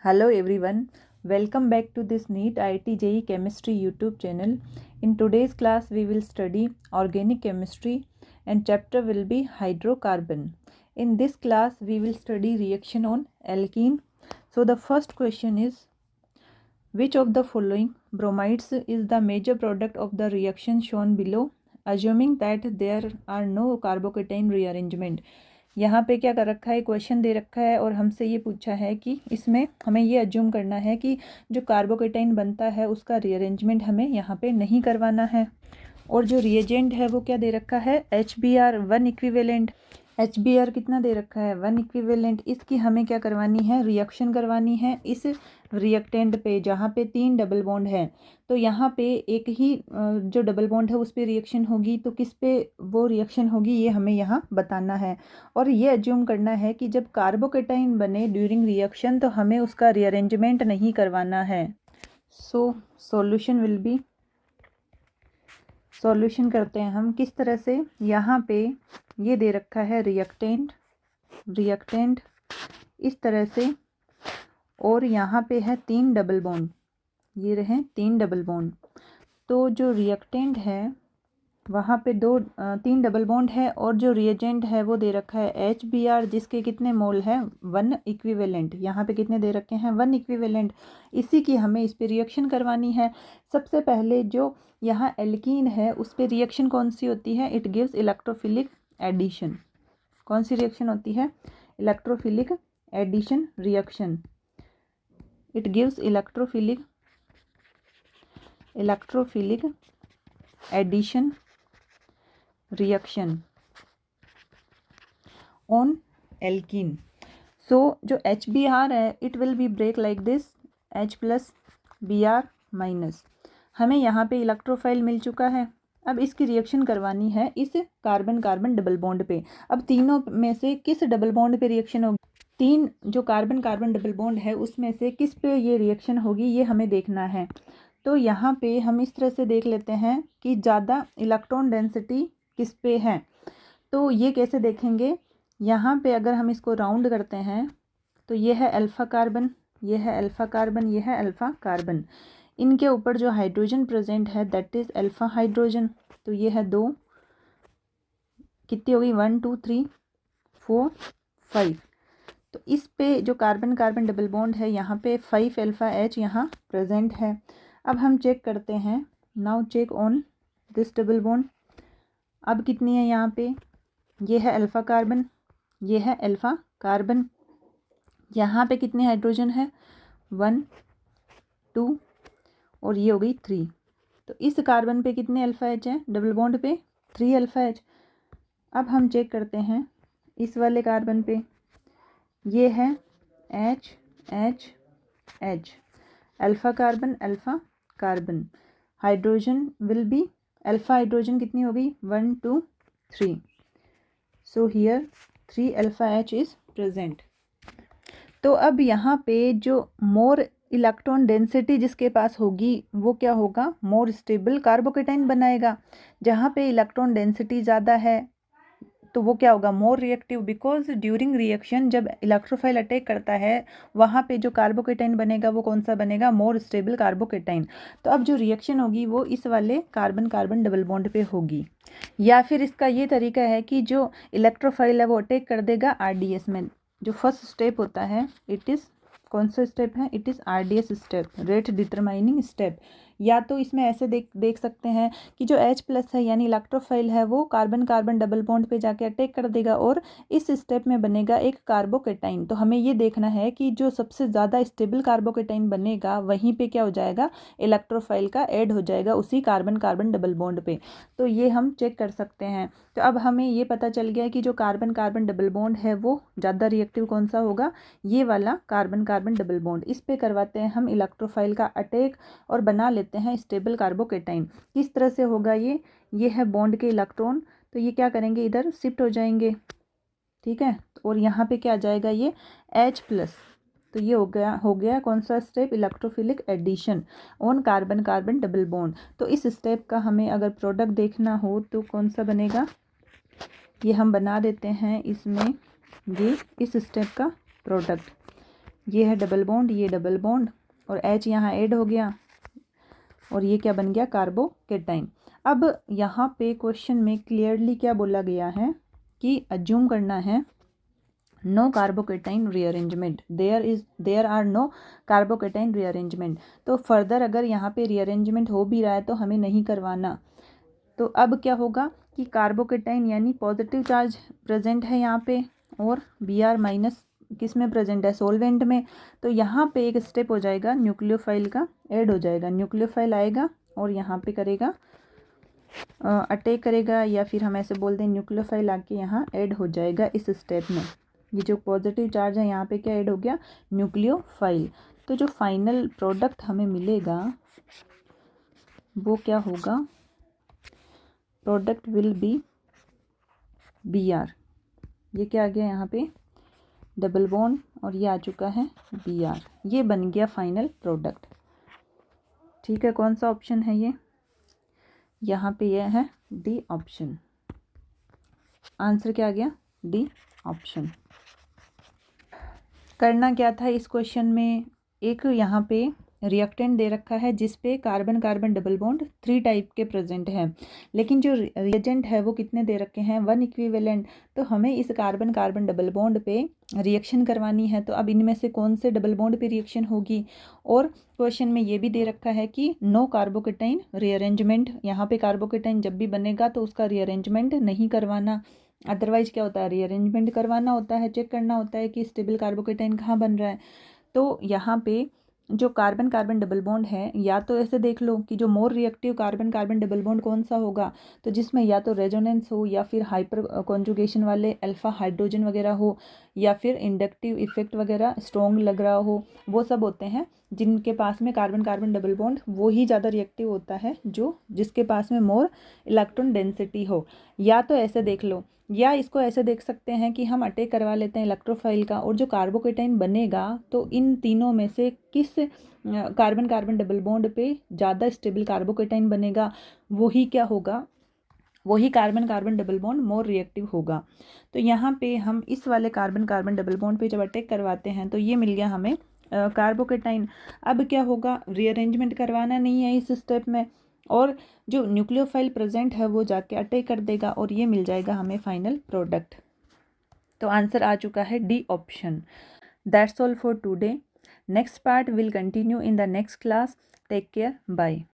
Hello everyone, welcome back to this NEET IIT JEE Chemistry YouTube channel. In today's class we will study organic chemistry and chapter will be hydrocarbon. In this class we will study reaction on alkene. So the first question is, which of the following bromides is the major product of the reaction shown below, assuming that there are no carbocation rearrangement. यहाँ पे क्या कर रखा है, question दे रखा है और हमसे ये पूछा है कि इसमें हमें ये अज्यूम करना है कि जो कार्बोकेटाइन बनता है उसका रीअरेंजमेंट हमें यहाँ पे नहीं करवाना है। और जो रिएजेंट है वो क्या दे रखा है, HBr 1 इक्विवेलेंट। HBr कितना दे रखा है, 1 इक्विवेलेंट। इसकी हमें क्या करवानी है, रिएक्शन करवानी है इस रिएक्टेंट पे जहाँ पे 3 डबल बॉन्ड है। तो यहाँ पे एक ही जो डबल बॉन्ड है उस पर रिएक्शन होगी, तो किस पे वो रिएक्शन होगी ये हमें यहाँ बताना है। और ये अज्यूम करना है कि जब कार्बोकेटाइन बने ड्यूरिंग रिएक्शन तो हमें उसका रीअरेंजमेंट नहीं करवाना है। So solution will be, solution करते हैं हम किस तरह से। यहाँ पे ये दे रखा है रिएक्टेंट इस तरह से, और यहाँ पे है 3 डबल बॉन्ड, ये रहे 3 डबल बॉन्ड। तो जो रिएक्टेंट है वहाँ पे 3 डबल बॉन्ड है और जो रिएजेंट है वो दे रखा है HBr जिसके कितने मोल है, 1 इक्विवेलेंट। यहाँ पे कितने दे रखे हैं, 1 इक्विवेलेंट। इसी की हमें इस पे रिएक्शन करवानी है। सबसे पहले जो यहाँ एल्कीन है उस पे रिएक्शन कौन सी होती है, इट गिव्स इलेक्ट्रोफिलिक एडिशन। कौन सी रिएक्शन होती है, electrophilic addition reaction. It gives electrophilic addition reaction on alkene. So जो HBr है it will be break like this, H+Br-। हमें यहाँ पे इलेक्ट्रोफाइल मिल चुका है। अब इसकी रिएक्शन करवानी है इस कार्बन कार्बन डबल बॉन्ड पे। अब तीनों में से किस डबल बॉन्ड पे रिएक्शन होगी, 3 जो कार्बन कार्बन डबल बॉन्ड है उसमें से किस पे ये रिएक्शन होगी ये हमें देखना है। तो यहाँ पे हम इस तरह से देख लेते हैं कि ज़्यादा इलेक्ट्रॉन डेंसिटी किस पे है। तो ये कैसे देखेंगे, यहाँ पे अगर हम इसको राउंड करते हैं तो ये है अल्फ़ा कार्बन, ये है अल्फ़ा कार्बन, ये है अल्फ़ा कार्बन। इनके ऊपर जो हाइड्रोजन प्रेजेंट है दैट इज़ अल्फ़ा हाइड्रोजन। तो ये है 2, कितनी होगी, 1 2 3 4 5। तो इस पे जो कार्बन कार्बन डबल बॉन्ड है यहाँ पे 5 अल्फ़ा H यहाँ प्रेजेंट है। अब हम चेक करते हैं, now check on this double bond. अब कितनी है यहाँ पे, ये है अल्फ़ा कार्बन, ये है अल्फ़ा कार्बन। यहाँ पे कितने हाइड्रोजन है, 1 2 और ये हो गई 3। तो इस कार्बन पे कितने अल्फ़ा H है, डबल बॉन्ड पे 3 अल्फ़ा H। अब हम चेक करते हैं इस वाले कार्बन पे, ये है H H H, alpha carbon alpha carbon. Hydrogen will be, alpha hydrogen कितनी हो गई, 1 2 3। So here 3 alpha H is present. तो अब यहाँ पे जो मोर इलेक्ट्रॉन डेंसिटी जिसके पास होगी वो क्या होगा, मोर स्टेबल कार्बोकेटाइन बनाएगा। जहाँ पे इलेक्ट्रॉन डेंसिटी ज़्यादा है तो वो क्या होगा, more reactive, because during reaction जब इलेक्ट्रोफाइल अटैक करता है वहाँ पे जो कार्बोकेटाइन बनेगा वो कौन सा बनेगा, मोर स्टेबल कार्बोकेटाइन। तो अब जो रिएक्शन होगी वो इस वाले कार्बन कार्बन डबल बॉन्ड पे होगी। या फिर इसका ये तरीका है कि जो इलेक्ट्रोफाइल है वो अटैक कर देगा RDS में। जो फर्स्ट स्टेप होता है इट इज़, कौन सा स्टेप है, it is RDS step, rate determining step. या तो इसमें ऐसे देख सकते हैं कि जो H+ है यानी इलेक्ट्रोफाइल है वो कार्बन कार्बन डबल बॉन्ड पे जाके अटैक कर देगा और इस स्टेप में बनेगा एक कार्बोकेटाइन। तो हमें ये देखना है कि जो सबसे ज़्यादा स्टेबल कार्बोकेटाइन बनेगा वहीं पे क्या हो जाएगा, इलेक्ट्रोफाइल का ऐड हो जाएगा उसी कार्बन कार्बन डबल बॉन्ड पे। तो ये हम चेक कर सकते हैं। तो अब हमें ये पता चल गया कि जो कार्बन कार्बन डबल बॉन्ड है वो ज़्यादा रिएक्टिव कौन सा होगा, ये वाला कार्बन कार्बन डबल बॉन्ड। इस पे करवाते हैं हम इलेक्ट्रोफाइल का अटैक और बना लेते हैं स्टेबल कार्बोकेटाइन। किस तरह से होगा ये है बॉन्ड के इलेक्ट्रॉन, तो ये क्या करेंगे, इधर शिफ्ट हो जाएंगे, ठीक है। और यहाँ पे क्या आ जाएगा, ये H+। तो ये हो गया कौन सा step, electrophilic addition on carbon carbon double bond. तो इस स्टेप का हमें अगर प्रोडक्ट देखना हो तो कौन सा बनेगा, ये हम बना देते हैं इसमें, ये इस स्टेप का प्रोडक्ट। ये है डबल बॉन्ड, ये डबल बॉन्ड और H यहाँ ऐड हो गया और ये क्या बन गया, कार्बोकेटाइन। अब यहाँ पे क्वेश्चन में क्लियरली क्या बोला गया है कि अज्यूम करना है no carbocation rearrangement, there are no carbocation rearrangement. तो फर्दर अगर यहाँ पे रीअरेंजमेंट हो भी रहा है तो हमें नहीं करवाना। तो अब क्या होगा कि कार्बोकेटाइन यानी पॉजिटिव चार्ज प्रेजेंट है यहाँ पे और Br माइनस किस में प्रेजेंट है, सोलवेंट में। तो यहाँ पे एक स्टेप हो जाएगा, न्यूक्लियोफाइल का ऐड हो जाएगा, न्यूक्लियोफाइल आएगा और यहाँ पे करेगा अटैक करेगा, या फिर हम ऐसे बोल दें न्यूक्लियोफाइल आके यहाँ ऐड हो जाएगा इस स्टेप में। ये जो पॉजिटिव चार्ज है यहाँ पे क्या ऐड हो गया, न्यूक्लियोफाइल। तो जो फाइनल प्रोडक्ट हमें मिलेगा वो क्या होगा, प्रोडक्ट विल बी Br। ये क्या आ गया यहाँ पे, डबल बॉन्ड और ये आ चुका है Br। ये बन गया फाइनल प्रोडक्ट। ठीक है, कौन सा ऑप्शन है ये, यहाँ पे ये है डी ऑप्शन। आंसर क्या आ गया, डी ऑप्शन। करना क्या था इस क्वेश्चन में, एक यहाँ पे रिएक्टेंट दे रखा है जिस पे carbon carbon double bond 3 type के प्रेजेंट हैं, लेकिन जो रिएजेंट है वो कितने दे रखे हैं, 1 इक्विवेलेंट। तो हमें इस कार्बन कार्बन डबल बॉन्ड पे रिएक्शन करवानी है। तो अब इनमें से कौन से डबल बॉन्ड पे रिएक्शन होगी, और क्वेश्चन में ये भी दे रखा है कि नो कार्बोकेटाइन रीअरेंजमेंट। यहाँ पे कार्बोकेटाइन जब भी बनेगा तो उसका रीअरेंजमेंट नहीं करवाना, अदरवाइज क्या होता है, रीअरेंजमेंट करवाना होता है, चेक करना होता है कि स्टेबल कार्बोकेटाइन कहाँ बन रहा है। तो यहाँ पे जो कार्बन कार्बन डबल बॉन्ड है, या तो ऐसे देख लो कि जो more reactive carbon carbon double bond कौन सा होगा, तो जिसमें या तो रेजोनेंस हो या फिर हाइपर कॉन्जुगेशन वाले अल्फा हाइड्रोजन वगैरह हो, या फिर इंडक्टिव इफेक्ट वगैरह स्ट्रॉन्ग लग रहा हो, वो सब होते हैं जिनके पास में कार्बन कार्बन डबल बॉन्ड वो ही ज़्यादा रिएक्टिव होता है, जो जिसके पास में मोर इलेक्ट्रॉन डेंसिटी हो। या तो ऐसे देख लो, या इसको ऐसे देख सकते हैं कि हम अटैक करवा लेते हैं इलेक्ट्रोफाइल का, और जो कार्बोकेटाइन बनेगा तो इन तीनों में से किस कार्बन कार्बन डबल बॉन्ड पे ज़्यादा स्टेबल कार्बोकेटाइन बनेगा, वही क्या होगा, वही carbon carbon double bond more reactive होगा। तो यहाँ पे हम इस वाले कार्बन कार्बन डबल बॉन्ड पे जब अटैक करवाते हैं तो ये मिल गया हमें कार्बोकेटाइन। अब क्या होगा, रीअरेंजमेंट करवाना नहीं है इस स्टेप में, और जो न्यूक्लियोफाइल प्रेजेंट है वो जाके अटैक कर देगा और ये मिल जाएगा हमें फाइनल प्रोडक्ट। तो आंसर आ चुका है D option. That's all for today. Next part will continue in the next class. Take care, bye.